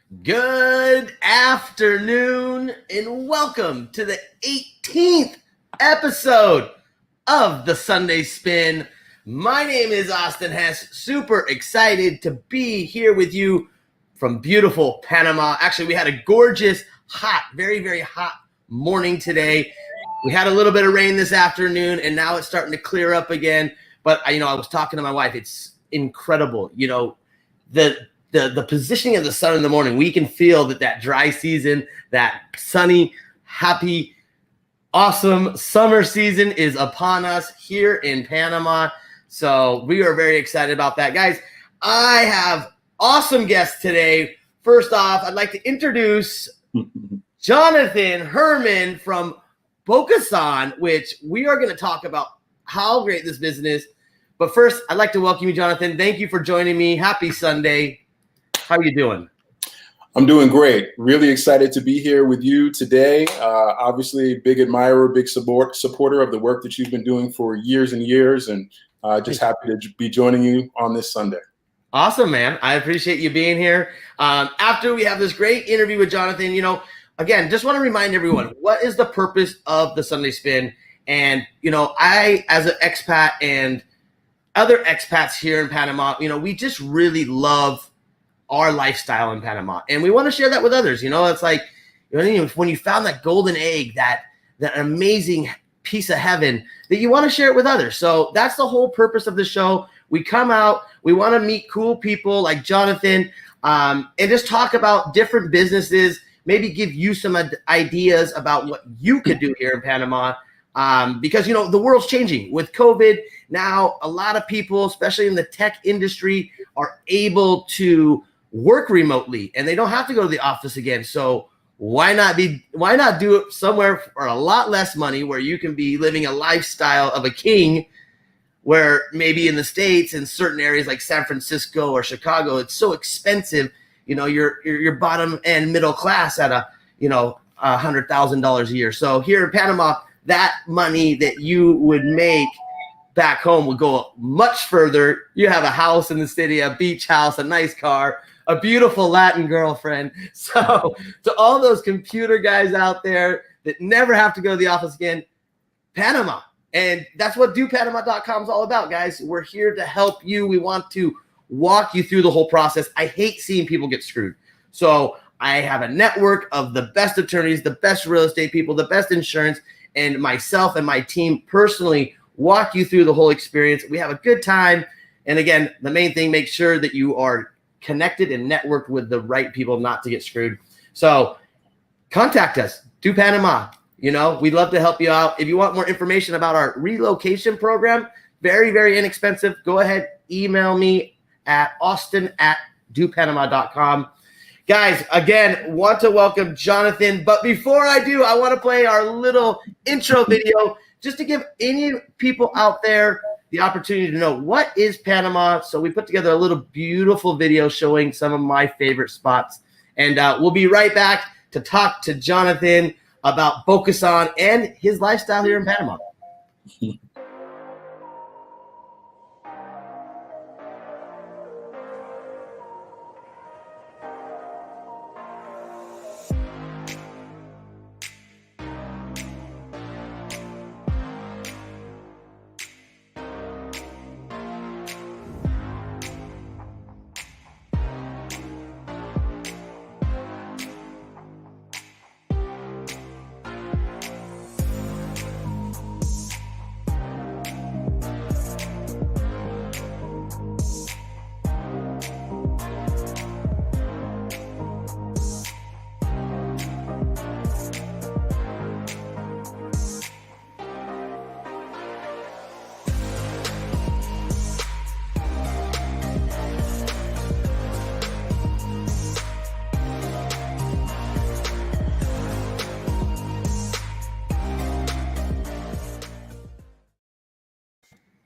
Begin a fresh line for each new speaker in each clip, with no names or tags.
Good afternoon and welcome to the 18th episode of the Sunday Spin. My name is Austin Hess. Super excited to be here with you from beautiful Panama. Actually, we had a gorgeous, hot, very, very hot morning today. We had a little bit of rain this afternoon and now it's starting to clear up again. But, I was talking to my wife. It's incredible. The positioning of the sun in the morning, we can feel that dry season, that sunny, happy, awesome summer season is upon us here in Panama. So we are very excited about that. Guys, I have awesome guests today. First off, I'd like to introduce Jonathan Herman from Bocazon, which we are going to talk about how great this business is. But first, I'd like to welcome you, Jonathan. Thank you for joining me. Happy Sunday. How are you doing?
I'm doing great. Really excited to be here with you today. Obviously, big admirer, big supporter of the work that you've been doing for years and years, and just happy to be joining you on this Sunday.
Awesome, man. I appreciate you being here. After we have this great interview with Jonathan, again, just want to remind everyone, what is the purpose of the Sunday Spin? And, I, as an expat and other expats here in Panama, we just really love our lifestyle in Panama, and we want to share that with others. It's like, when you found that golden egg, that amazing piece of heaven, that you want to share it with others. So that's the whole purpose of the show. We come out, we want to meet cool people like Jonathan, and just talk about different businesses, maybe give you some ideas about what you could do here in Panama. Because, the world's changing with COVID. Now, a lot of people, especially in the tech industry, are able to work remotely and they don't have to go to the office again. So why not do it somewhere for a lot less money where you can be living a lifestyle of a king, where maybe in the States, in certain areas like San Francisco or Chicago, it's so expensive. You're bottom end middle class at $100,000 a year. So here in Panama, that money that you would make back home would go much further. You have a house in the city, a beach house, a nice car, a beautiful Latin girlfriend. So to all those computer guys out there that never have to go to the office again, Panama. And that's what DoPanama.com is all about, guys. We're here to help you. We want to walk you through the whole process. I hate seeing people get screwed. So I have a network of the best attorneys, the best real estate people, the best insurance, and myself and my team personally walk you through the whole experience. We have a good time. And again, the main thing, make sure that you are connected and networked with the right people not to get screwed. So contact us, Do Panama. We'd love to help you out. If you want more information about our relocation program, very, very inexpensive, go ahead, email me at austin@dopanama.com. Guys, again, want to welcome Jonathan. But before I do, I want to play our little intro video just to give any people out there the opportunity to know what is Panama. So we put together a little beautiful video showing some of my favorite spots. And we'll be right back to talk to Jonathan about Bocazon and his lifestyle here in Panama.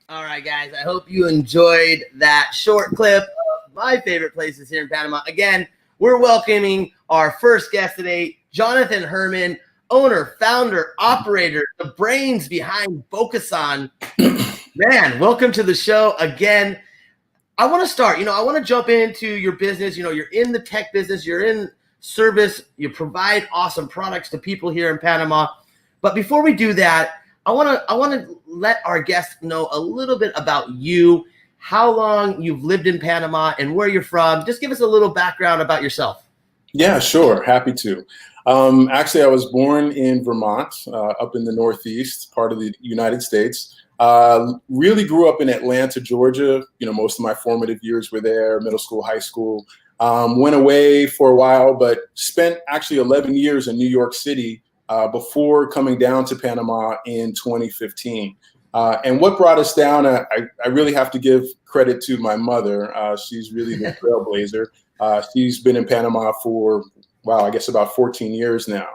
All right, guys, I hope you enjoyed that short clip of my favorite places here in Panama. Again, we're welcoming our first guest today, Jonathan Herman, owner, founder, operator, the brains behind Bocazon. Man, welcome to the show again. I want to start, I want to jump into your business. You're in the tech business, you're in service, you provide awesome products to people here in Panama. But before we do that, I want to let our guests know a little bit about you, how long you've lived in Panama and where you're from. Just give us a little background about yourself.
Yeah, sure. Happy to. Actually, I was born in Vermont, up in the Northeast, part of the United States. Really grew up in Atlanta, Georgia. Most of my formative years were there, middle school, high school. Went away for a while, but spent actually 11 years in New York City before coming down to Panama in 2015. And what brought us down, I really have to give credit to my mother. She's really the trailblazer. She's been in Panama for, wow, I guess about 14 years now.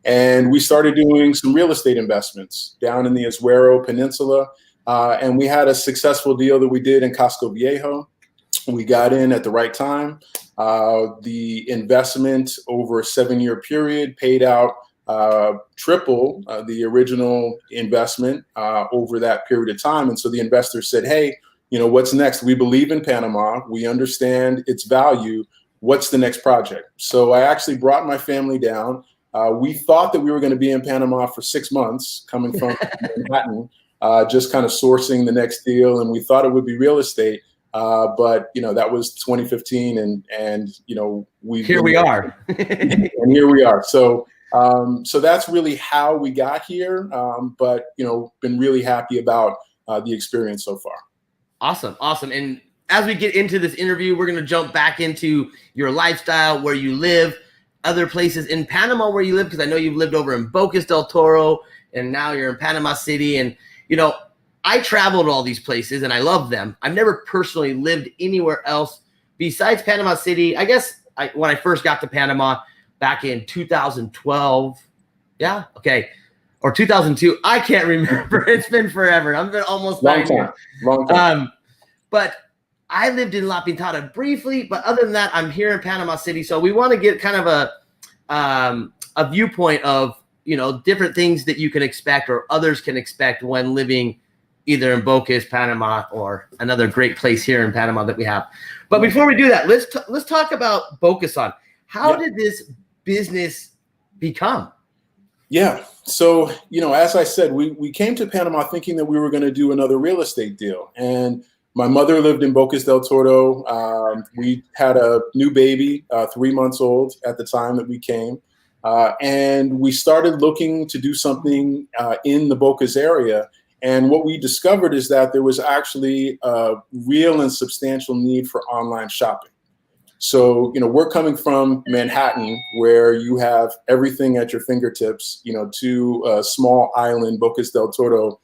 And we started doing some real estate investments down in the Azuero Peninsula. And we had a successful deal that we did in Casco Viejo. We got in at the right time. The investment over a 7-year period paid out triple the original investment over that period of time. And so the investor said, hey, what's next? We believe in Panama. We understand its value. What's the next project? So I actually brought my family down. We thought that we were going to be in Panama for 6 months, coming from Manhattan, just kind of sourcing the next deal. And we thought it would be real estate. But that was 2015, and
here we are.
And here we are. So that's really how we got here. But been really happy about the experience so far.
Awesome. And as we get into this interview, we're going to jump back into your lifestyle, where you live, other places in Panama where you live, because I know you've lived over in Bocas del Toro, and now you're in Panama City. And, I traveled all these places and I love them. I've never personally lived anywhere else besides Panama City. I guess when I first got to Panama back in 2012. Yeah. Okay. Or 2002. I can't remember. It's been forever. I've been almost 9 years.
Long time.
But I lived in La Pintada briefly, but other than that, I'm here in Panama City. So we want to get kind of a viewpoint of, different things that you can expect or others can expect when living either in Bocas, Panama, or another great place here in Panama that we have. But before we do that, let's talk about Bocazon. How did this business become?
Yeah. So, as I said, we came to Panama thinking that we were going to do another real estate deal. And my mother lived in Bocas del Toro. We had a new baby, 3 months old at the time that we came. And we started looking to do something in the Bocas area. And what we discovered is that there was actually a real and substantial need for online shopping. So, we're coming from Manhattan, where you have everything at your fingertips, to a small island, Bocas del Toro,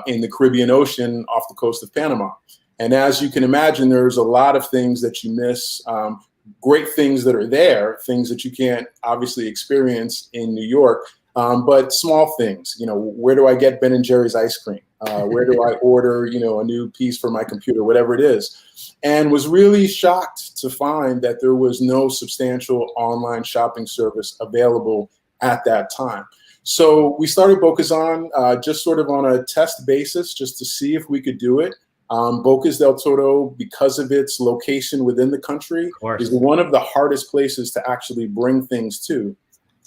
in the Caribbean Ocean off the coast of Panama. And as you can imagine, there's a lot of things that you miss, great things that are there, things that you can't obviously experience in New York. But small things, where do I get Ben & Jerry's ice cream? Where do I order, a new piece for my computer, whatever it is? And was really shocked to find that there was no substantial online shopping service available at that time. So we started Bocazon just sort of on a test basis, just to see if we could do it. Bocas del Toro, because of its location within the country, is one of the hardest places to actually bring things to.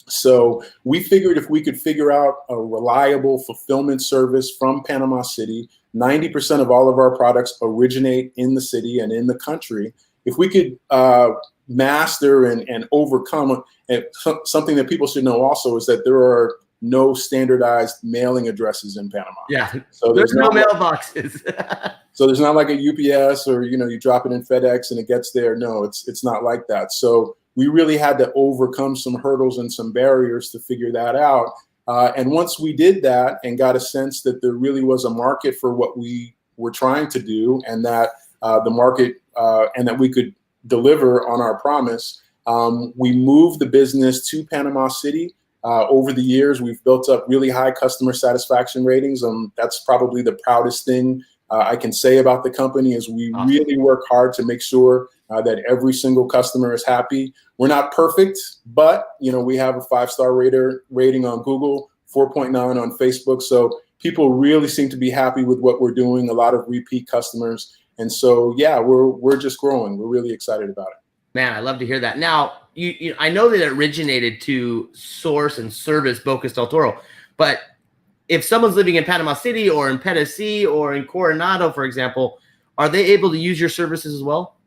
So we figured if we could figure out a reliable fulfillment service from Panama City, 90% of all of our products originate in the city and in the country. If we could master and overcome, and something that people should know also is that there are no standardized mailing addresses in Panama.
Yeah,
so
there's no mailboxes.
So there's not like a UPS or, you drop it in FedEx and it gets there. No, it's not like that. So we really had to overcome some hurdles and some barriers to figure that out. And once we did that and got a sense that there really was a market for what we were trying to do, and that the market and that we could deliver on our promise, we moved the business to Panama City. Over the years, we've built up really high customer satisfaction ratings. That's probably the proudest thing I can say about the company is we really work hard to make sure that every single customer is happy. We're not perfect, but we have a 5-star rating on Google, 4.9 on Facebook. So people really seem to be happy with what we're doing. A lot of repeat customers. And so, yeah, we're just growing. We're really excited about it.
Man, I love to hear that. Now, I know that it originated to source and service Bocas del Toro, but if someone's living in Panama City or in Pedasí or in Coronado, for example, are they able to use your services as well?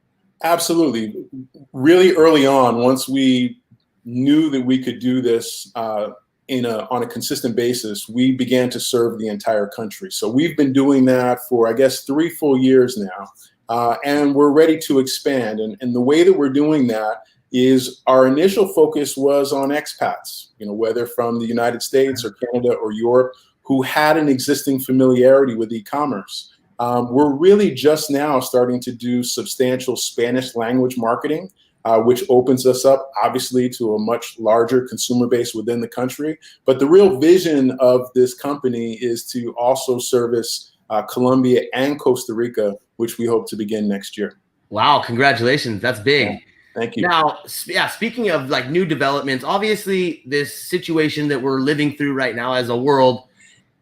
Absolutely. Really early on, once we knew that we could do this on a consistent basis, we began to serve the entire country. So we've been doing that for, I guess, 3 full years now, and we're ready to expand. And the way that we're doing that is our initial focus was on expats, whether from the United States or Canada or Europe, who had an existing familiarity with e-commerce. We're really just now starting to do substantial Spanish language marketing, which opens us up, obviously, to a much larger consumer base within the country. But the real vision of this company is to also service Colombia and Costa Rica, which we hope to begin next year.
Wow, congratulations. That's big.
Yeah, thank you.
Now, yeah, speaking of like new developments, obviously this situation that we're living through right now as a world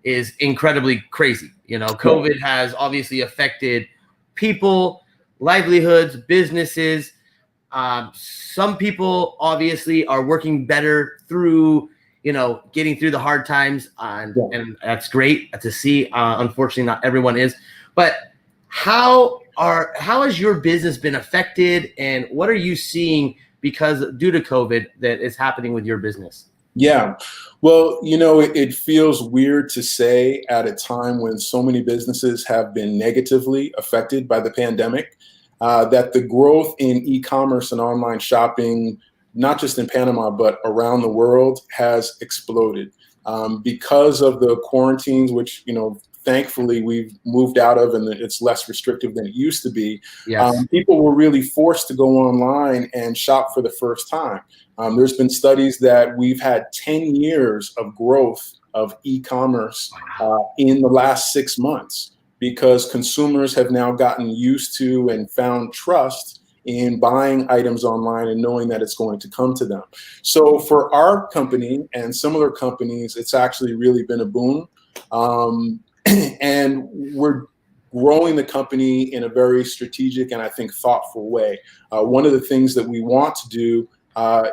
is incredibly crazy. COVID has obviously affected people, livelihoods, businesses. Some people obviously are working better through, getting through the hard times, and that's great to see. Unfortunately, not everyone is. But how has your business been affected, and what are you seeing due to COVID that is happening with your business?
Yeah, well, it feels weird to say at a time when so many businesses have been negatively affected by the pandemic, that the growth in e-commerce and online shopping, not just in Panama, but around the world, has exploded because of the quarantines, which, thankfully we've moved out of, and it's less restrictive than it used to be.
Yes.
People were really forced to go online and shop for the first time. There's been studies that we've had 10 years of growth of e-commerce in the last 6 months, because consumers have now gotten used to and found trust in buying items online and knowing that it's going to come to them. So for our company and similar companies, it's actually really been a boom. And we're growing the company in a very strategic and I think thoughtful way. One of the things that we want to do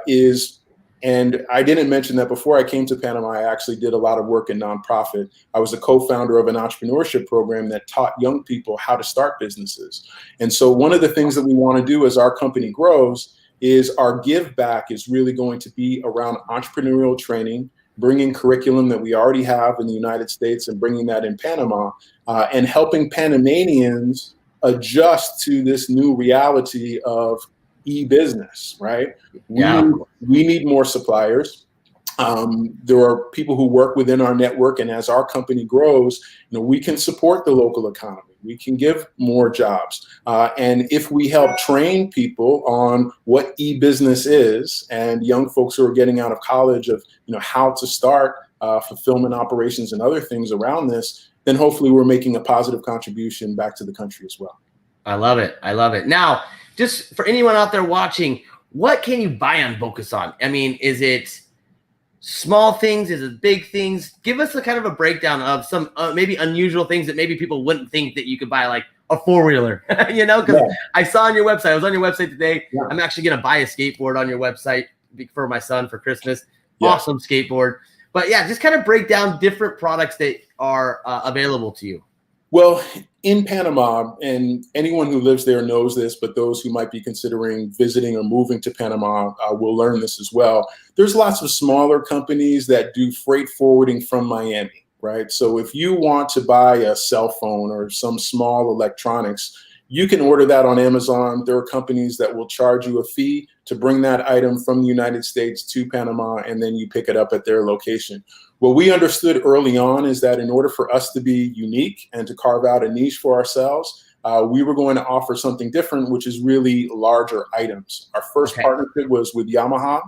is, and I didn't mention that before I came to Panama, I actually did a lot of work in nonprofit. I was a co-founder of an entrepreneurship program that taught young people how to start businesses. And so one of the things that we want to do as our company grows is our give back is really going to be around entrepreneurial training, bringing curriculum that we already have in the United States and bringing that in Panama, and helping Panamanians adjust to this new reality of e-business, right?
Yeah.
We need more suppliers. There are people who work within our network, and as our company grows, we can support the local economy. We can give more jobs. And if we help train people on what e-business is, and young folks who are getting out of college of how to start fulfillment operations and other things around this, then hopefully we're making a positive contribution back to the country as well.
I love it. I love it. Now, just for anyone out there watching, what can you buy on Bocazon? I mean, is it small things? Is it big things? Give us a kind of a breakdown of some maybe unusual things that maybe people wouldn't think that you could buy, like a 4-wheeler, because I saw on your website, I was on your website today. Yeah. I'm actually going to buy a skateboard on your website for my son for Christmas. Yeah. Awesome skateboard. But yeah, just kind of break down different products that are available to you.
Well, in Panama, and anyone who lives there knows this, but those who might be considering visiting or moving to Panama will learn this as well. There's lots of smaller companies that do freight forwarding from Miami, right? So if you want to buy a cell phone or some small electronics, you can order that on Amazon. There are companies that will charge you a fee to bring that item from the United States to Panama, and then you pick it up at their location. What we understood early on is that in order for us to be unique and to carve out a niche for ourselves, we were going to offer something different, which is really larger items. Our first partnership was with Yamaha.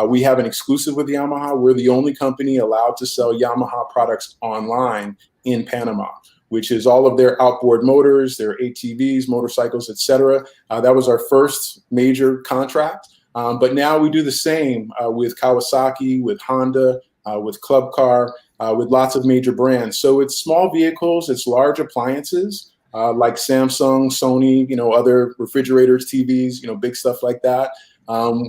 We have an exclusive with Yamaha. We're the only company allowed to sell Yamaha products online in Panama, which is all of their outboard motors, their ATVs, motorcycles, etc. That was our first major contract. But now we do the same with Kawasaki, with Honda, with Club Car, with lots of major brands. So it's small vehicles, it's large appliances, like Samsung, Sony, other refrigerators, TVs, big stuff like that.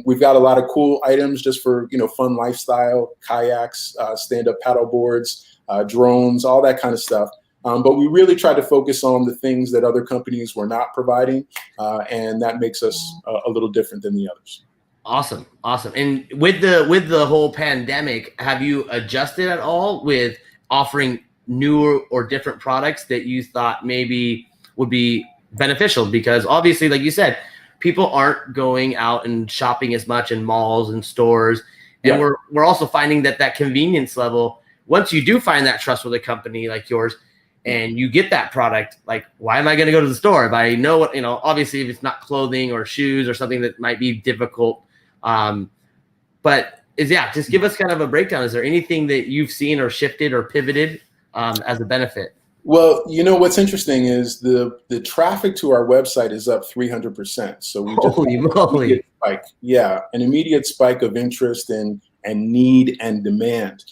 We've got a lot of cool items just for, fun lifestyle, kayaks, stand-up paddle boards, drones, all that kind of stuff. But we really try to focus on the things that other companies were not providing, and that makes us a little different than the others.
Awesome. And with the whole pandemic, have you adjusted at all with offering newer or different products that you thought maybe would be beneficial? Because obviously, like you said, people aren't going out and shopping as much in malls and stores, and we're also finding that convenience level. Once you do find that trust with a company like yours, and you get that product, like, why am I going to go to the store if I know what, obviously if it's not clothing or shoes or something that might be difficult. But just give us kind of a breakdown. Is there anything that you've seen or shifted or pivoted as a benefit?
Well, what's interesting is the traffic to our website is up 300%. So we just
holy moly,
spike. Yeah, an immediate spike of interest and need and demand.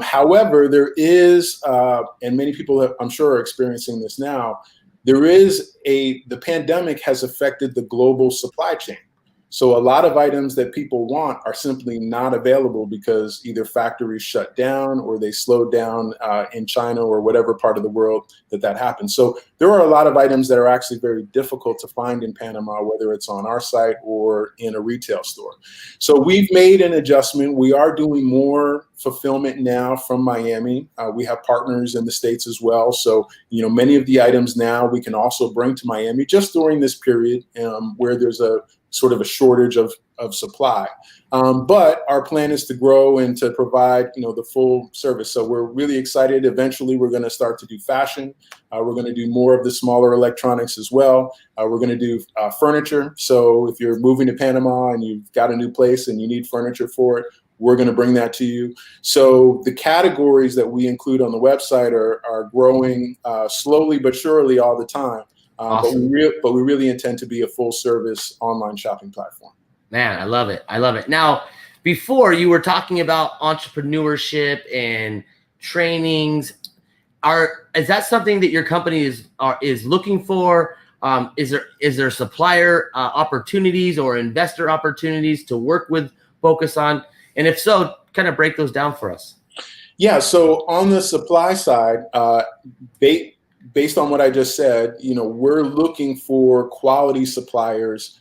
However, there is, and many people I'm sure are experiencing this now, the pandemic has affected the global supply chain. So a lot of items that people want are simply not available because either factories shut down or they slowed down in China or whatever part of the world that happened. So there are a lot of items that are actually very difficult to find in Panama, whether it's on our site or in a retail store. So we've made an adjustment. We are doing more fulfillment now from Miami. We have partners in the States as well. So, many of the items now we can also bring to Miami just during this period where there's a sort of a shortage of supply. But our plan is to grow and to provide, the full service. So we're really excited. Eventually, we're going to start to do fashion. We're going to do more of the smaller electronics as well. We're going to do furniture. So if you're moving to Panama and you've got a new place and you need furniture for it, we're going to bring that to you. So the categories that we include on the website are growing slowly but surely all the time.
Awesome.
But we really intend to be a full service online shopping platform.
Man, I love it. Now, before you were talking about entrepreneurship and trainings, is that something that your company is looking for? Is there supplier opportunities or investor opportunities to work with Bocazon? And if so, kind of break those down for us.
Yeah. So on the supply side, based on what I just said, we're looking for quality suppliers,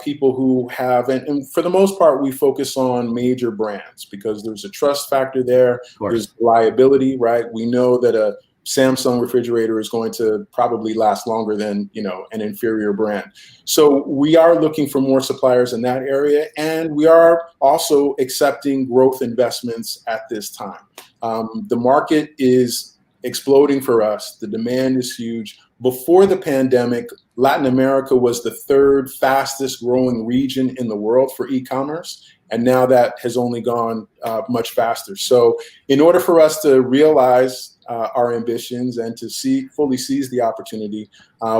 people who have, and for the most part, we focus on major brands because there's a trust factor there. There's liability, right? We know that a Samsung refrigerator is going to probably last longer than, an inferior brand. So we are looking for more suppliers in that area. And we are also accepting growth investments at this time. The market is exploding for us. The demand is huge. Before the pandemic, Latin America was the third fastest growing region in the world for e-commerce. And now that has only gone much faster. So in order for us to realize our ambitions and to fully seize the opportunity,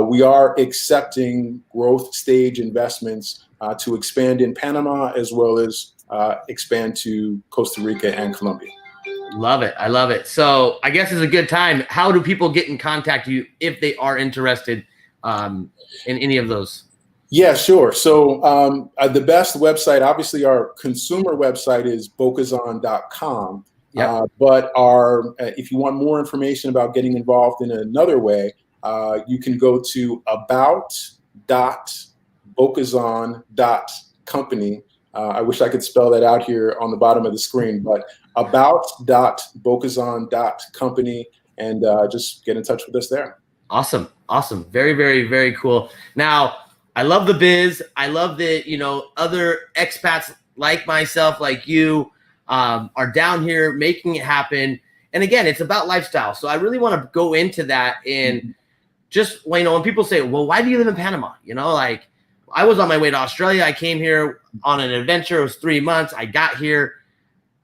we are accepting growth stage investments to expand in Panama as well as expand to Costa Rica and Colombia.
Love it. I love it. So I guess it's a good time. How do people get in contact with you if they are interested in any of those?
Yeah, sure. So the best website, obviously our consumer website is Bocazon.com. Yep. But if you want more information about getting involved in another way, you can go to about.bocazon.company. I wish I could spell that out here on the bottom of the screen, but about.bocazon.company, and just get in touch with us there.
Awesome. Very, very, very cool. Now, I love the biz. I love that, other expats like myself, like you, are down here making it happen. And again, it's about lifestyle. So I really want to go into that and just, when people say, well, why do you live in Panama? I was on my way to Australia. I came here on an adventure. It was 3 months. I got here.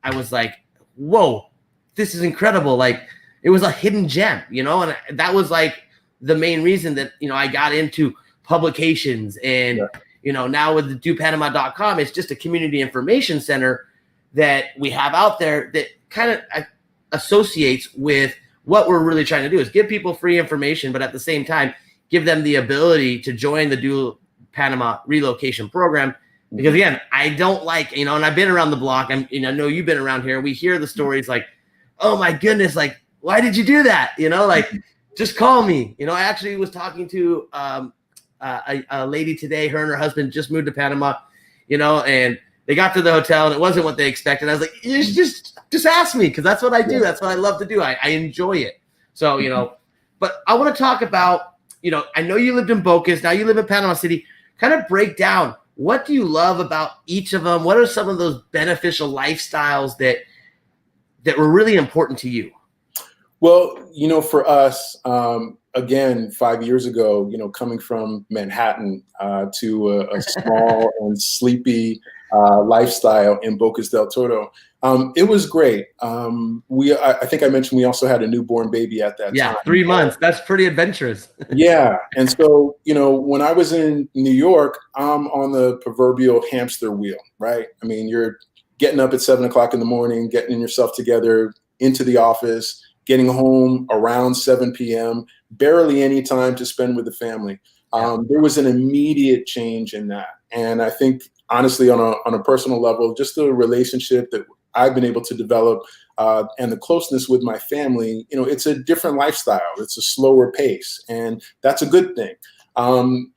I was like, whoa, this is incredible. Like, it was a hidden gem, and that was like the main reason that, I got into publications. And, now with the dopanama.com, it's just a community information center that we have out there that kind of associates with what we're really trying to do is give people free information, but at the same time, give them the ability to join the dual Panama relocation program. Because again, I don't like, and I've been around the block. I know you've been around here. We hear the stories like, oh my goodness, like, why did you do that? Like, just call me. I actually was talking to a lady today. Her and her husband just moved to Panama, and they got to the hotel and it wasn't what they expected. I was like, you should just ask me, because that's what I do. That's what I love to do. I enjoy it. So, but I want to talk about, I know you lived in Bocas, now you live in Panama City. Kind of break down, what do you love about each of them? What are some of those beneficial lifestyles that were really important to you?
Well, for us, again, 5 years ago, coming from Manhattan to a small and sleepy lifestyle in Bocas del Toro, it was great. I think I mentioned we also had a newborn baby at that time.
Yeah, 3 months. That's pretty adventurous.
Yeah. And so, when I was in New York, I'm on the proverbial hamster wheel, right? I mean, you're getting up at 7 o'clock in the morning, getting yourself together, into the office, getting home around 7 p.m., barely any time to spend with the family. There was an immediate change in that. And I think, honestly, on a personal level, just the relationship that I've been able to develop and the closeness with my family, it's a different lifestyle. It's a slower pace, and that's a good thing.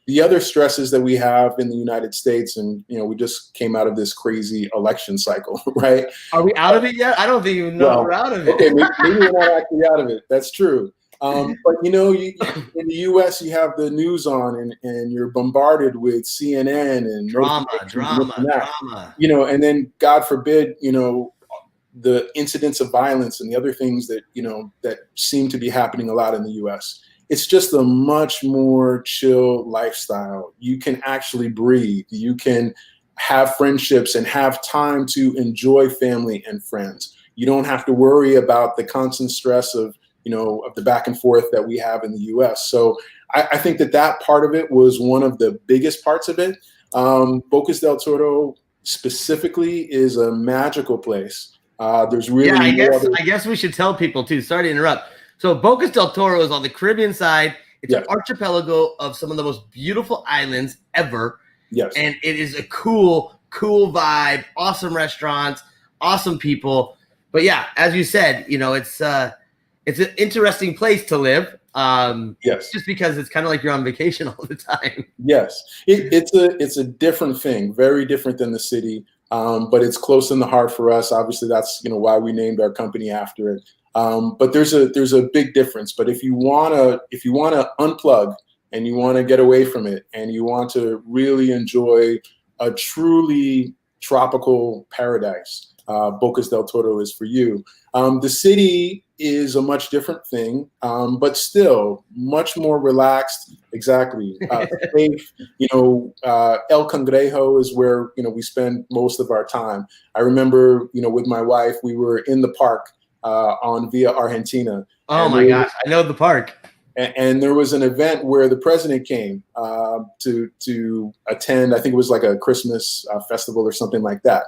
The other stresses that we have in the United States, and we just came out of this crazy election cycle, right?
Are we out of it yet? I don't think you know we're out of it.
Okay, maybe we're not actually out of it. That's true. But you in the U.S. you have the news on, and you're bombarded with CNN and
drama,
and then God forbid, the incidents of violence and the other things that that seem to be happening a lot in the U.S. It's just a much more chill lifestyle. You can actually breathe. You can have friendships and have time to enjoy family and friends. You don't have to worry about the constant stress of the back and forth that we have in the U.S. So I think that part of it was one of the biggest parts of it. Bocas del Toro specifically is a magical place. There's really
I guess we should tell people too. Sorry to interrupt. So Bocas del Toro is on the Caribbean side. It's an archipelago of some of the most beautiful islands ever.
Yes.
And it is a cool vibe, awesome restaurants, awesome people. But yeah, as you said, it's an interesting place to live.
Yes.
Just because it's kind of like you're on vacation all the time.
Yes. It's a different thing, very different than the city. But it's close in the heart for us. Obviously, that's why we named our company after it. But there's a big difference. But if you wanna unplug and you want to get away from it and you want to really enjoy a truly tropical paradise, Bocas del Toro is for you. The city is a much different thing, but still much more relaxed. Exactly. Safe. El Cangrejo is where we spend most of our time. I remember with my wife, we were in the park on Via Argentina.
Oh my gosh, I know the park.
And there was an event where the president came to attend. I think it was like a Christmas festival or something like that.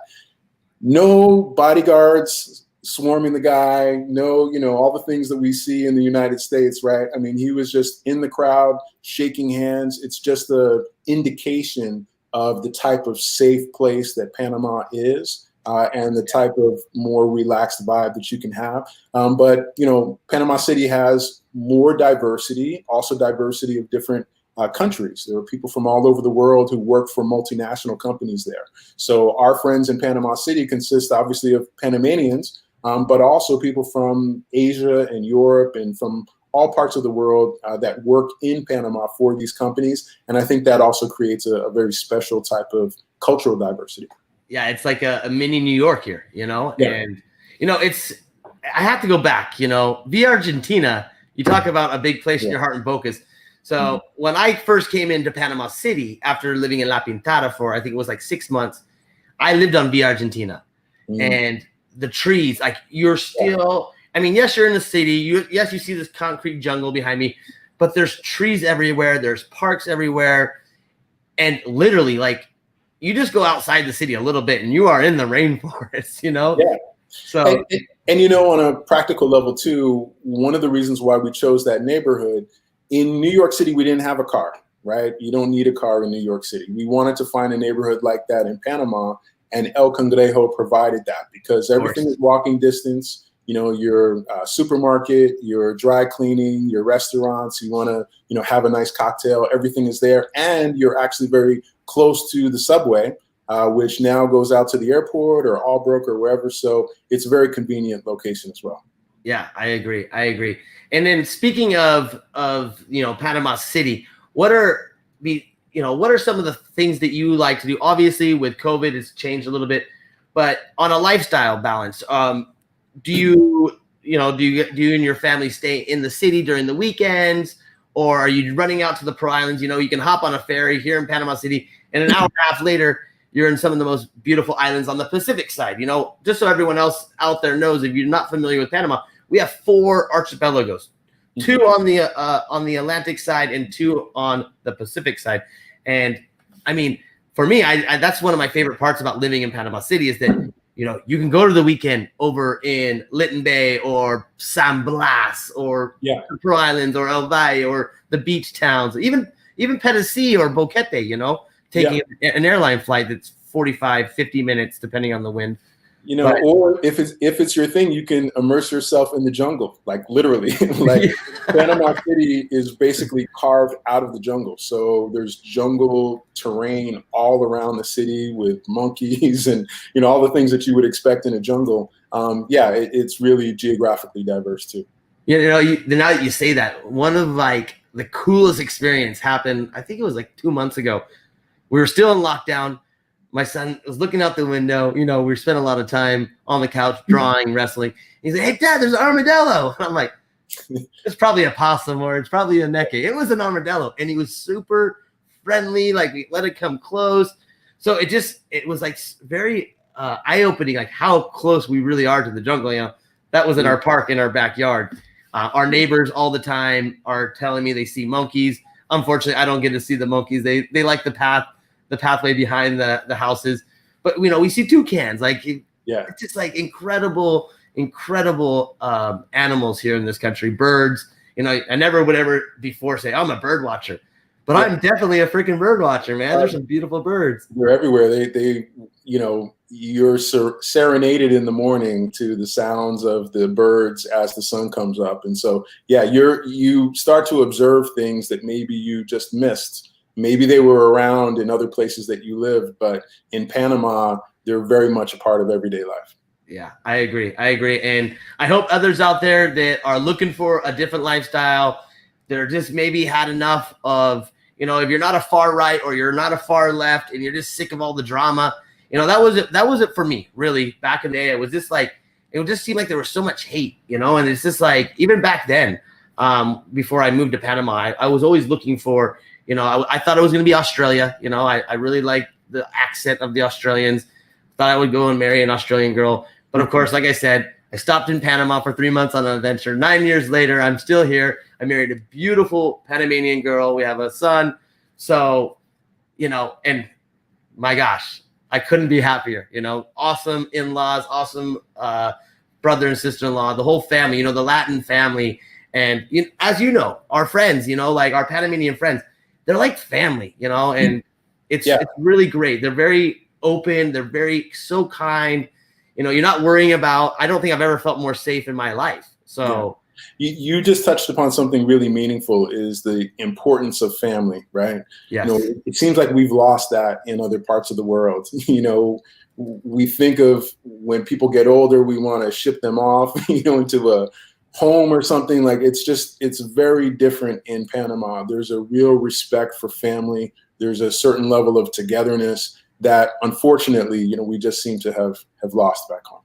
No bodyguards swarming the guy. No, all the things that we see in the United States, right? I mean, he was just in the crowd, shaking hands. It's just an indication of the type of safe place that Panama is. And the type of more relaxed vibe that you can have. But Panama City has more diversity, also diversity of different countries. There are people from all over the world who work for multinational companies there. So our friends in Panama City consist obviously of Panamanians, but also people from Asia and Europe and from all parts of the world that work in Panama for these companies. And I think that also creates a very special type of cultural diversity.
Yeah, it's like a mini New York here,
Yeah.
And I have to go back, Via Argentina, you talk about a big place in your heart in Bocas. So when I first came into Panama City after living in La Pintada for, I think it was like 6 months, I lived on Via Argentina. And the trees, like you're still, I mean, yes, you're in the city. Yes, you see this concrete jungle behind me, but there's trees everywhere. There's parks everywhere. And literally, like, you just go outside the city a little bit and you are in the rainforest,
Yeah.
So,
and on a practical level too, one of the reasons why we chose that neighborhood in New York City, we didn't have a car, right? You don't need a car in New York City. We wanted to find a neighborhood like that in Panama, and El Cangrejo provided that because everything is walking distance. You know, your supermarket, your dry cleaning, your restaurants, you want to, you know, have a nice cocktail, everything is there. And you're actually very close to the subway, which now goes out to the airport or Albrook or wherever. So it's a very convenient location as well.
Yeah, I agree. And then speaking of you know, Panama City, what are some of the things that you like to do? Obviously, with COVID, it's changed a little bit, but on a lifestyle balance, do you and your family stay in the city during the weekends, or are you running out to the Pearl Islands? You know, you can hop on a ferry here in Panama City, and an hour and a half later, you're in some of the most beautiful islands on the Pacific side. You know, just so everyone else out there knows, if you're not familiar with Panama, we have 4 archipelagos, 2 on the Atlantic side and 2 on the Pacific side. And I mean, for me, I that's one of my favorite parts about living in Panama City is that, you know, you can go to the weekend over in Lytton Bay or San Blas or the Pearl Islands or El Valle or the beach towns, even Pedasí or Boquete, you know, taking an airline flight that's 45, 50 minutes, depending on the wind.
You know, or if it's your thing, you can immerse yourself in the jungle, like literally. Like Panama City is basically carved out of the jungle. So there's jungle terrain all around the city with monkeys and, you know, all the things that you would expect in a jungle. It's really geographically diverse too.
You know, now that you say that, one of like the coolest experience happened, I think it was like 2 months ago. We were still in lockdown. My son was looking out the window. You know, we spent a lot of time on the couch drawing, wrestling. He's like, "Hey, Dad, there's an armadillo." And I'm like, "It's probably a possum or it's probably a neke." It was an armadillo, and he was super friendly. Like, we let it come close. So it was like very eye-opening, like how close we really are to the jungle. You know, that was in our park in our backyard. Our neighbors all the time are telling me they see monkeys. Unfortunately, I don't get to see the monkeys. They like the pathway behind the houses, but you know, we see toucans. Like, it's just like incredible animals here in this country. Birds, you know, I never would ever before say I'm a bird watcher, but I'm definitely a freaking bird watcher, man. There's some beautiful birds.
They're everywhere. They you know, you're serenaded in the morning to the sounds of the birds as the sun comes up, and so you start to observe things that maybe you just missed. Maybe they were around in other places that you live, but in Panama, they're very much a part of everyday life.
Yeah, I agree. And I hope others out there that are looking for a different lifestyle, that are just maybe had enough of, you know, if you're not a far right or you're not a far left and you're just sick of all the drama, you know, that was it for me, really. Back in the day, it was just like, it would just seem like there was so much hate, you know, and it's just like, even back then, before I moved to Panama, I was always looking for, you know, I thought it was going to be Australia. You know, I really liked the accent of the Australians. Thought I would go and marry an Australian girl. But of course, like I said, I stopped in Panama for 3 months on an adventure. 9 years later, I'm still here. I married a beautiful Panamanian girl. We have a son. So, you know, and my gosh, I couldn't be happier. You know, awesome in-laws, awesome brother and sister-in-law, the whole family, you know, the Latin family. And as you know, our friends, you know, like our Panamanian friends, they're like family, you know, and it's really great. They're very open. They're so kind. You know, you're not worrying about, I don't think I've ever felt more safe in my life. So
you just touched upon something really meaningful, is the importance of family, right?
Yes.
You know, it seems like we've lost that in other parts of the world. You know, we think of when people get older, we want to ship them off, you know, into a home or something. Like, it's very different in Panama. There's a real respect for family. There's a certain level of togetherness that, unfortunately, you know, we just seem to have lost back home.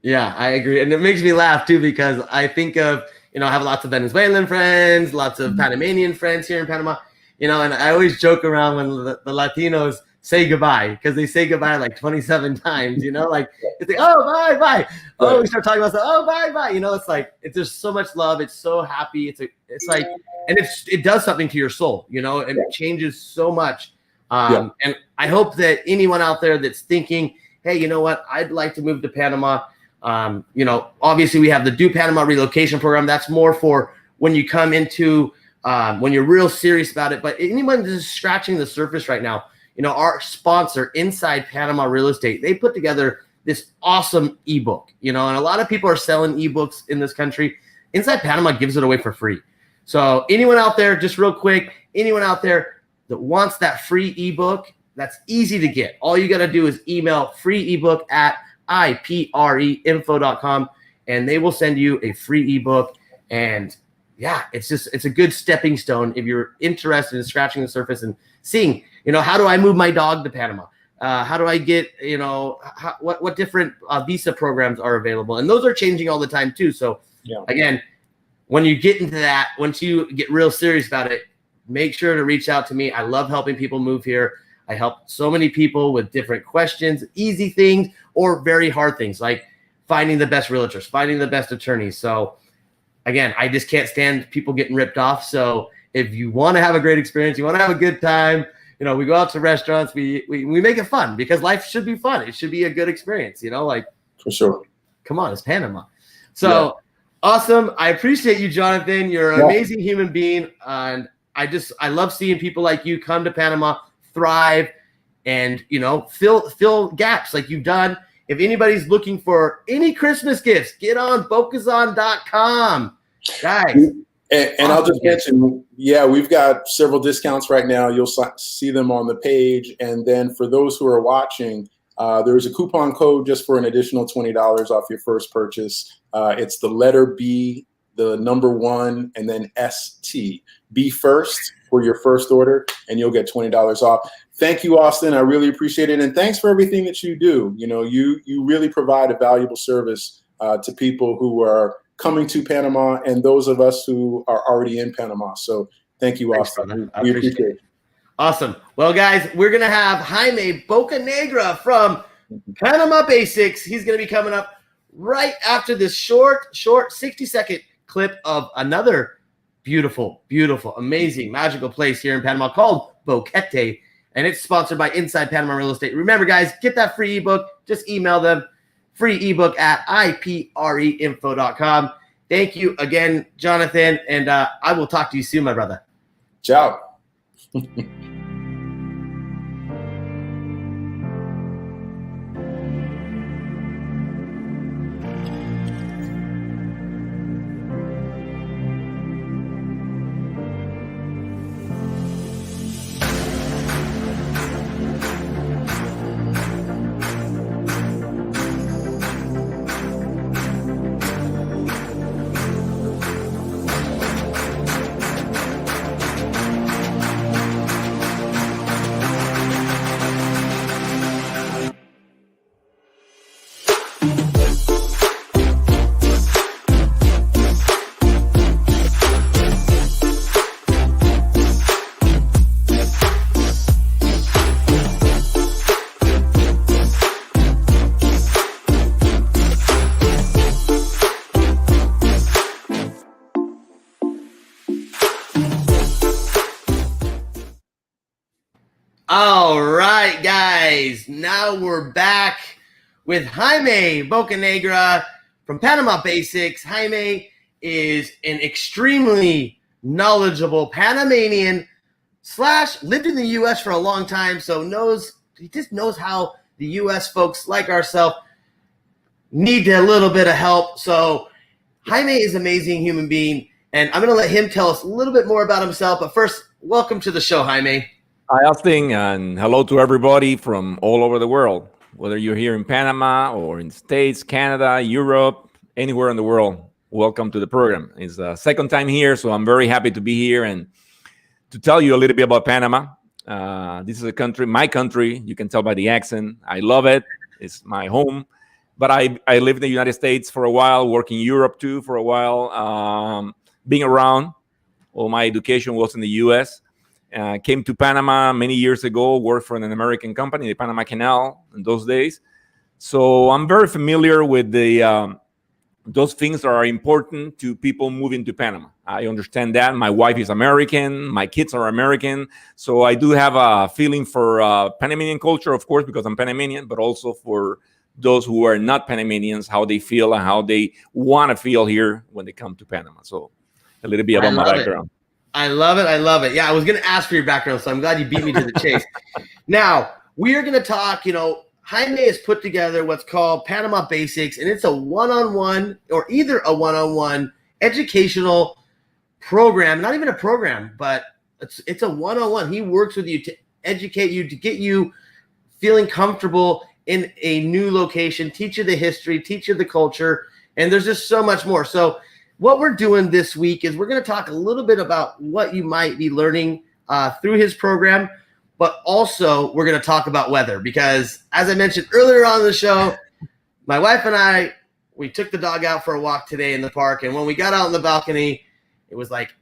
Yeah, I agree. And it makes me laugh too, because I think of, you know, I have lots of Venezuelan friends, lots of Panamanian friends here in Panama, you know, and I always joke around when the Latinos say goodbye, because they say goodbye like 27 times, you know, like it's like, oh, bye. Oh, we start talking about stuff. Oh, bye. You know, it's like, there's so much love. It's so happy. It's like, and it does something to your soul, you know, and it changes so much. And I hope that anyone out there that's thinking, hey, you know what, I'd like to move to Panama. You know, obviously we have the Do Panama Relocation Program. That's more for when you come into when you're real serious about it. But anyone just scratching the surface right now, our sponsor, Inside Panama Real Estate, they put together this awesome ebook, and a lot of people are selling ebooks in this country. Inside Panama gives it away for free. So anyone out there, just real quick, anyone out there that wants that free ebook, that's easy to get. All you got to do is email free ebook at ipreinfo.com, and they will send you a free ebook. And yeah, it's a good stepping stone if you're interested in scratching the surface and seeing, how do I move my dog to Panama? How do I get, what different visa programs are available? And those are changing all the time too. So again, when you get into that, once you get real serious about it, make sure to reach out to me. I love helping people move here. I help so many people with different questions, easy things or very hard things, like finding the best realtors, finding the best attorneys. So again, I just can't stand people getting ripped off. So if you want to have a great experience, you want to have a good time, we go out to restaurants, we make it fun, because life should be fun. It should be a good experience,
For sure.
Come on, it's Panama. So awesome. I appreciate you, Jonathan. You're an amazing human being. And I love seeing people like you come to Panama, thrive, and, fill gaps like you've done. If anybody's looking for any Christmas gifts, get on Bocazon.com. Guys.
And I'll just mention, we've got several discounts right now. You'll see them on the page. And then for those who are watching, there's a coupon code just for an additional $20 off your first purchase. It's the letter B, the number 1, and then ST. Be first for your first order, and you'll get $20 off. Thank you, Austin. I really appreciate it. And thanks for everything that you do. You really provide a valuable service to people who are coming to Panama and those of us who are already in Panama. So thank you, Austin. We appreciate it.
Awesome. Well, guys, we're going to have Jamie Bocanegra from Panama Basics. He's going to be coming up right after this short 60-second clip of another beautiful, amazing, magical place here in Panama called Boquete. And it's sponsored by Inside Panama Real Estate. Remember, guys, get that free ebook. Just email them. Free ebook at ipreinfo.com. Thank you again, Jonathan. And I will talk to you soon, my brother.
Ciao.
All right, guys. Now we're back with Jamie Bocanegra from Panama Basics. Jamie is an extremely knowledgeable Panamanian / lived in the U.S. for a long time, so he just knows how the U.S. folks like ourselves need a little bit of help. So Jamie is an amazing human being, and I'm going to let him tell us a little bit more about himself. But first, welcome to the show, Jamie.
Hi, Austin, and hello to everybody from all over the world, whether you're here in Panama or in the States, Canada, Europe, anywhere in the world. Welcome to the program. It's the second time here, so I'm very happy to be here and to tell you a little bit about Panama. This is a country, my country. You can tell by the accent. I love it. It's my home. But I lived in the United States for a while, worked in Europe too for a while, being around. All my education was in the U.S. Came to Panama many years ago, worked for an American company, the Panama Canal, in those days. So I'm very familiar with those things that are important to people moving to Panama. I understand that. My wife is American. My kids are American. So I do have a feeling for Panamanian culture, of course, because I'm Panamanian, but also for those who are not Panamanians, how they feel and how they want to feel here when they come to Panama. So a little bit about my background.
I love it. I love it. Yeah, I was going to ask for your background, so I'm glad you beat me to the chase. Now, we are going to talk, Jaime has put together what's called Panama Basics, and it's a one-on-one or either a one-on-one educational program, not even a program, but it's a one-on-one. He works with you to educate you, to get you feeling comfortable in a new location, teach you the history, teach you the culture, and there's just so much more. So what we're doing this week is we're going to talk a little bit about what you might be learning through his program, but also we're going to talk about weather because, as I mentioned earlier on the show, my wife and I, we took the dog out for a walk today in the park, and when we got out on the balcony, it was like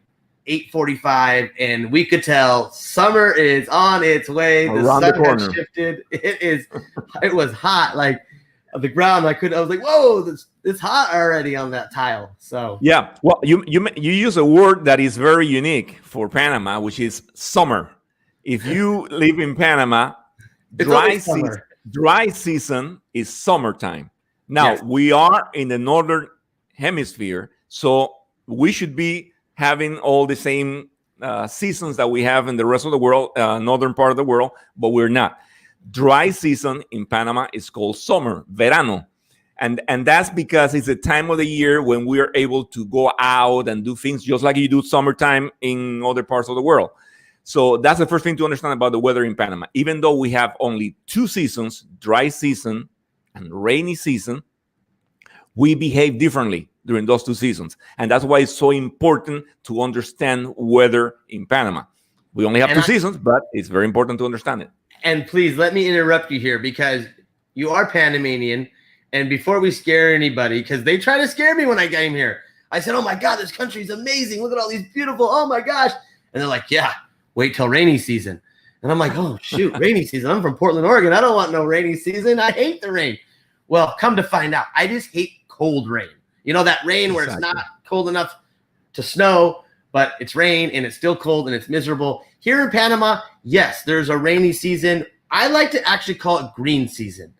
8:45, and we could tell summer is on its way. The sun had shifted. It was hot, like the ground. I was like, whoa, it's hot already on that tile. So
yeah, well, you use a word that is very unique for Panama, which is summer. If you live in Panama, dry season is summertime. Now, yes, we are in the northern hemisphere, so we should be having all the same seasons that we have in the rest of the world, northern part of the world, but we're not. Dry season in Panama is called summer, verano. And that's because it's a time of the year when we are able to go out and do things just like you do summertime in other parts of the world. So that's the first thing to understand about the weather in Panama. Even though we have only two seasons, dry season and rainy season, we behave differently during those two seasons. And that's why it's so important to understand weather in Panama. We only have two seasons, but it's very important to understand it.
And please let me interrupt you here because you are Panamanian. And before we scare anybody, because they try to scare me when I came here, I said, oh my God, this country is amazing. Look at all these beautiful, oh my gosh. And they're like, yeah, wait till rainy season. And I'm like, oh shoot, rainy season. I'm from Portland, Oregon. I don't want no rainy season. I hate the rain. Well, come to find out, I just hate cold rain. That rain where it's not cold enough to snow, but it's rain and it's still cold and it's miserable. Here in Panama, yes, there's a rainy season. I like to actually call it green season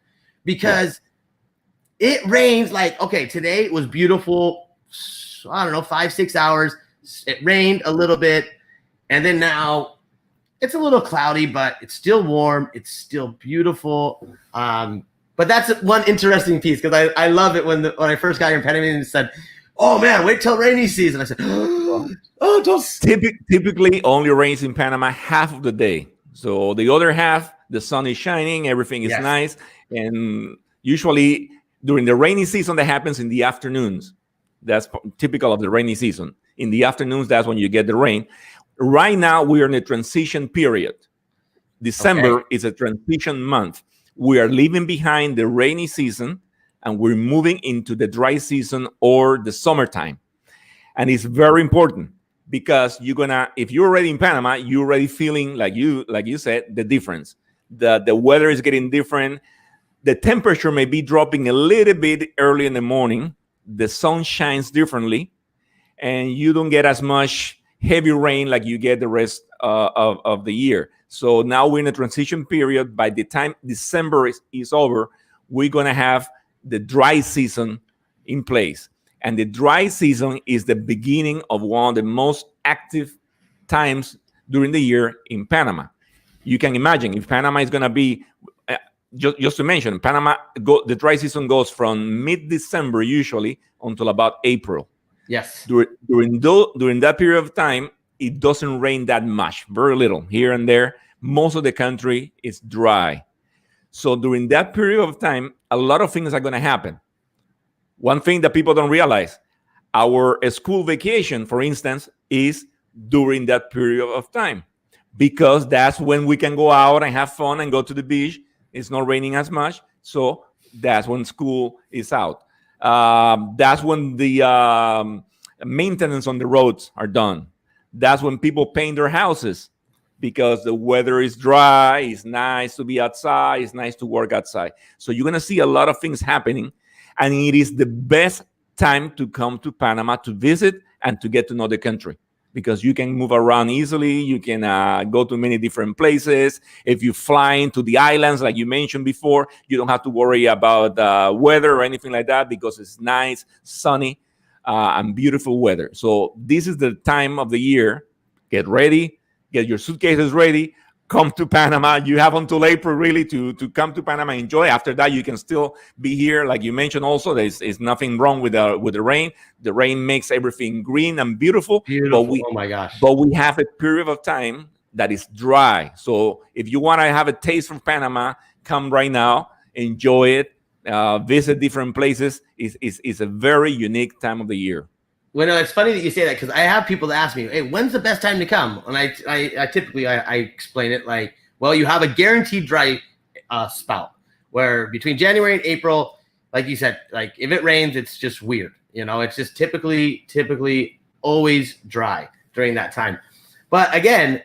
because it rains like, okay, today it was beautiful. I don't know, 5-6 hours. It rained a little bit. And then now it's a little cloudy, but it's still warm. It's still beautiful. But that's one interesting piece because I love it when I first got here in Panama and said, oh man, wait till rainy season. I said, oh, don't.
Typically only rains in Panama half of the day. So the other half, the sun is shining, everything is nice. And usually during the rainy season, that happens in the afternoons. That's typical of the rainy season. In the afternoons, that's when you get the rain. Right now, we are in a transition period. December is a transition month. We are leaving behind the rainy season and we're moving into the dry season or the summertime. And it's very important because if you're already in Panama, you're already feeling like you said, the difference. The weather is getting different. The temperature may be dropping a little bit early in the morning. The sun shines differently and you don't get as much heavy rain like you get the rest of the year. So now we're in a transition period. By the time December is over, we're going to have the dry season in place. And the dry season is the beginning of one of the most active times during the year in Panama. You can imagine if Panama is going to be, just to mention, the dry season goes from mid-December usually until about April.
Yes.
During that period of time, it doesn't rain that much, very little here and there. Most of the country is dry. So during that period of time, a lot of things are going to happen. One thing that people don't realize, our school vacation, for instance, is during that period of time because that's when we can go out and have fun and go to the beach. It's not raining as much. So that's when school is out. That's when the maintenance on the roads are done. That's when people paint their houses because the weather is dry. It's nice to be outside. It's nice to work outside. So you're going to see a lot of things happening. And it is the best time to come to Panama to visit and to get to know the country because you can move around easily. You can go to many different places. If you fly into the islands, like you mentioned before, you don't have to worry about weather or anything like that because it's nice, sunny, and beautiful weather. So this is the time of the year get ready, get your suitcases ready, come to Panama. You have until April really to come to Panama and enjoy. After that, you can still be here. Like you mentioned also, there's nothing wrong with the rain. The rain makes everything green and beautiful.
Beautiful. Oh my gosh.
But we have a period of time that is dry. So if you want to have a taste from Panama, come right now, enjoy it, visit different places. It's a very unique time of the year.
Well, no, it's funny that you say that because I have people that ask me, "Hey, when's the best time to come?" And I typically explain it like, well, you have a guaranteed dry spout where between January and April, like you said, like if it rains, it's just weird. It's just typically always dry during that time. But again,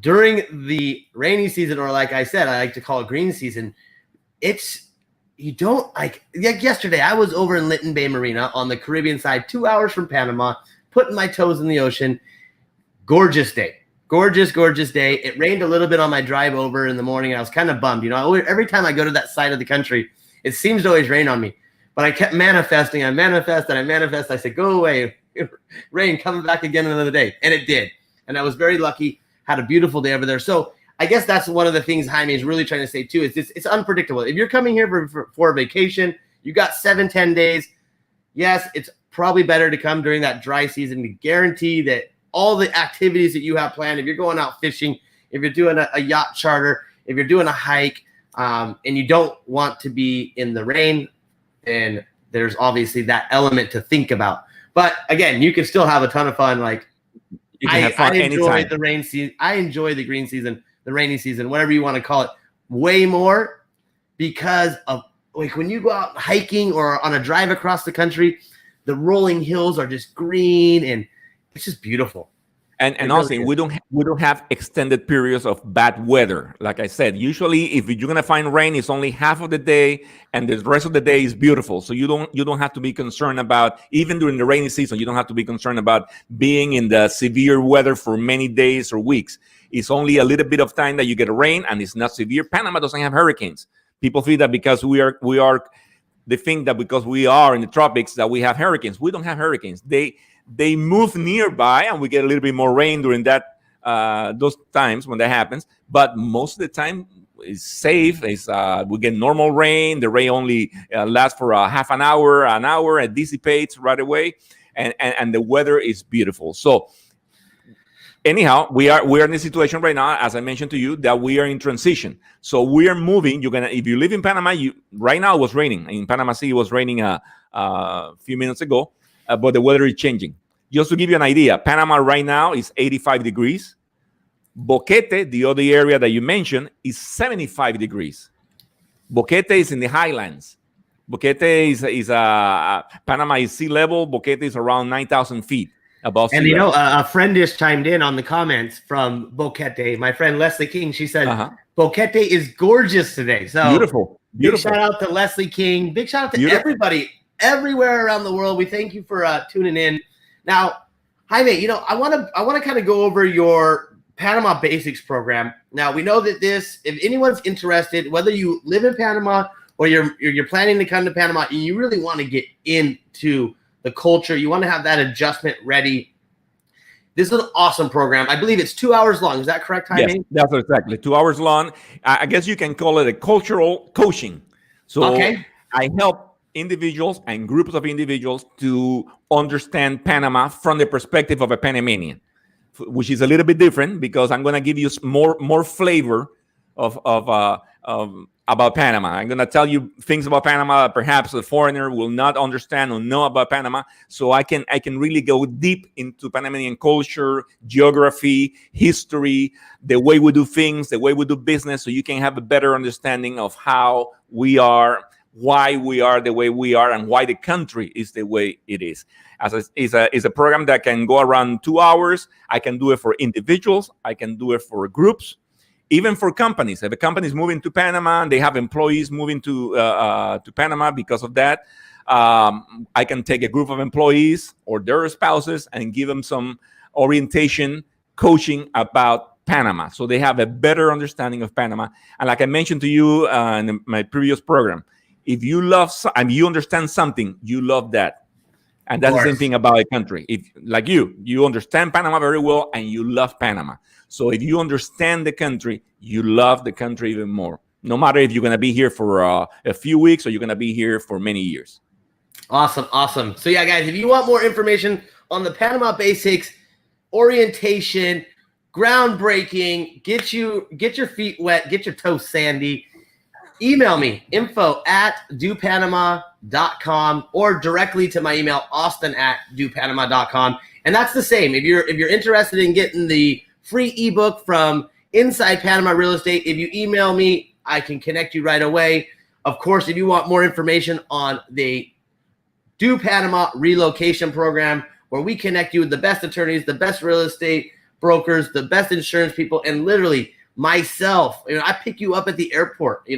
during the rainy season, or like I said, I like to call it green season, you don't like yesterday I was over in Lytton Bay Marina on the Caribbean side, 2 hours from Panama, putting my toes in the ocean. Gorgeous day. Gorgeous day. It rained a little bit on my drive over in the morning. I was kind of bummed. Every time I go to that side of the country, it seems to always rain on me. But I kept manifesting. I manifest. I said, go away. Rain coming back again another day. And it did. And I was very lucky. Had a beautiful day over there. So I guess that's one of the things Jaime is really trying to say too, is it's unpredictable. If you're coming here for a vacation, you got 7-10 days. Yes, it's probably better to come during that dry season to guarantee that all the activities that you have planned, if you're going out fishing, if you're doing a yacht charter, if you're doing a hike, and you don't want to be in the rain, then there's obviously that element to think about. But again, you can still have a ton of fun. Like I enjoy the rain season. I enjoy the green season, the rainy season, whatever you want to call it, way more because of like when you go out hiking or on a drive across the country, the rolling hills are just green and it's just beautiful.
And also, we don't have extended periods of bad weather. Like I said, usually if you're gonna find rain, it's only half of the day, and the rest of the day is beautiful. So you don't have to be concerned about, even during the rainy season, you don't have to be concerned about being in the severe weather for many days or weeks. It's only a little bit of time that you get rain, and it's not severe. Panama doesn't have hurricanes. People think that because they think that because we are in the tropics that we have hurricanes. We don't have hurricanes. They move nearby, and we get a little bit more rain during that those times when that happens. But most of the time, it's safe. We get normal rain. The rain only lasts for half an hour, and dissipates right away, and the weather is beautiful. So, anyhow, we are in a situation right now, as I mentioned to you, that we are in transition. So we are moving. If you live in Panama, right now it was raining in Panama City. It was raining a few minutes ago. But the weather is changing. Just to give you an idea, Panama right now is 85 degrees. Boquete, the other area that you mentioned, is 75 degrees. Boquete is in the highlands. Boquete is Panama is sea level. Boquete is around 9,000 feet above sea level.
A friend just chimed in on the comments from Boquete. My friend Leslie King, she said, Boquete is gorgeous today. So beautiful. Big shout out to Leslie King. Big shout out to everybody. Everywhere around the world, we thank you for tuning in. Now, Jaime, I want to kind of go over your Panama Basics program. Now, we know that if anyone's interested, whether you live in Panama or you're planning to come to Panama and you really want to get into the culture, you want to have that adjustment ready. This is an awesome program. I believe it's 2 hours long. Is that correct, Jaime?
Yes, that's exactly 2 hours long. I guess you can call it a cultural coaching. So I help individuals and groups of individuals to understand Panama from the perspective of a Panamanian, which is a little bit different because I'm going to give you more flavor of about Panama. I'm going to tell you things about Panama that perhaps a foreigner will not understand or know about Panama. So I can really go deep into Panamanian culture, geography, history, the way we do things, the way we do business, so you can have a better understanding of how we are, why we are the way we are, and why the country is the way it is. It's a program that can go around 2 hours. I can do it for individuals. I can do it for groups, even for companies. If a company is moving to Panama and they have employees moving to Panama because of that, I can take a group of employees or their spouses and give them some orientation, coaching about Panama, so they have a better understanding of Panama. And like I mentioned to you in my previous program, if you love and you understand something, you love that. And that's the same thing about a country. If, like you understand Panama very well and you love Panama. So if you understand the country, you love the country even more. No matter if you're going to be here for a few weeks or you're going to be here for many years.
Awesome, awesome. So yeah, guys, if you want more information on the Panama Basics orientation, groundbreaking, get your feet wet, get your toes sandy, email me, info@dopanama.com, or directly to my email, austin@dopanama.com. And that's the same. If you're interested in getting the free ebook from Inside Panama Real Estate, if you email me, I can connect you right away. Of course, if you want more information on the Do Panama Relocation Program, where we connect you with the best attorneys, the best real estate brokers, the best insurance people, and literally myself, I pick you up at the airport,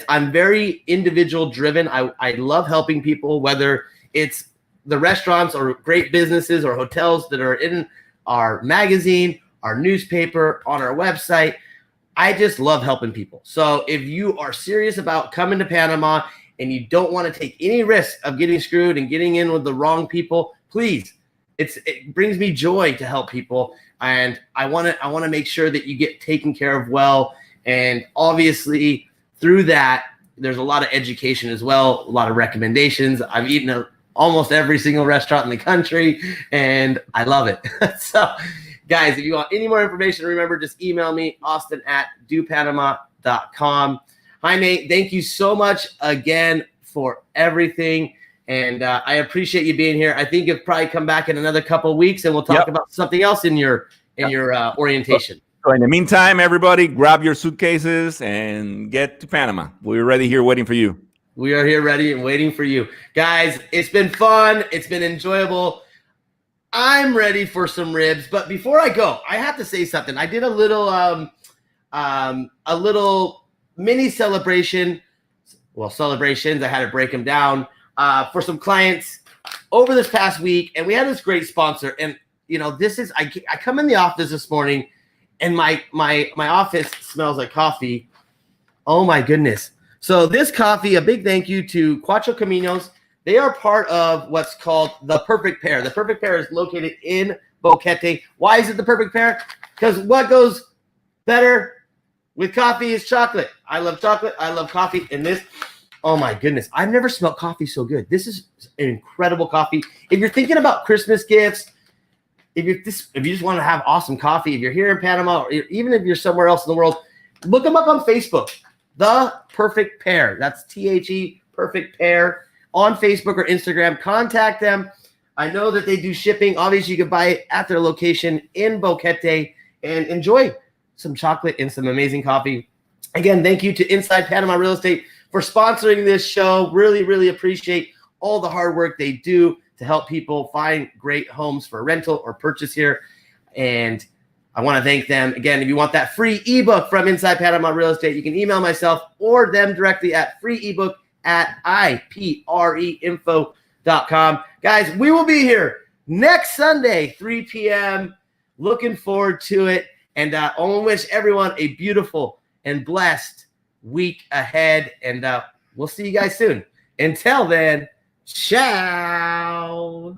I'm very individual driven. I love helping people, whether it's the restaurants or great businesses or hotels that are in our magazine, our newspaper, on our website. I just love helping people. So if you are serious about coming to Panama and you don't want to take any risk of getting screwed and getting in with the wrong people, please, it brings me joy to help people. And I want to make sure that you get taken care of well. And obviously through that, there's a lot of education as well, a lot of recommendations. I've eaten at almost every single restaurant in the country, and I love it. So guys, if you want any more information, remember, just email me, austin@dopanama.com. Hi, Nate. Thank you so much again for everything. And I appreciate you being here. I think you'll probably come back in another couple of weeks and we'll talk about something else in your orientation.
So in the meantime, everybody, grab your suitcases and get to Panama. We're ready here waiting for you.
We are here ready and waiting for you. Guys, it's been fun. It's been enjoyable. I'm ready for some ribs. But before I go, I have to say something. I did a little mini celebration. Well, celebrations. I had to break them down for some clients over this past week. And we had this great sponsor. And, I come in the office this morning and my office smells like coffee. Oh, my goodness. So this coffee, a big thank you to Cuatro Caminos. They are part of what's called the Perfect Pair. The Perfect Pair is located in Boquete. Why is it the Perfect Pair? Because what goes better with coffee is chocolate. I love chocolate. I love coffee. And this, oh my goodness, I've never smelled coffee so good. This is an incredible coffee. If you're thinking about Christmas gifts, if you just want to have awesome coffee, if you're here in Panama, or even if you're somewhere else in the world, look them up on Facebook. The Perfect Pair. That's THE Perfect Pair on Facebook or Instagram. Contact them. I know that they do shipping. Obviously, you can buy it at their location in Boquete and enjoy some chocolate and some amazing coffee. Again, thank you to Inside Panama Real Estate for sponsoring this show. Really, really appreciate all the hard work they do to help people find great homes for rental or purchase here. And I want to thank them. Again, if you want that free ebook from Inside Panama Real Estate, you can email myself or them directly at freeebook@ipreinfo.com. Guys, we will be here next Sunday, 3 p.m. Looking forward to it. And I want to wish everyone a beautiful and blessed week ahead. And we'll see you guys soon. Until then, ciao.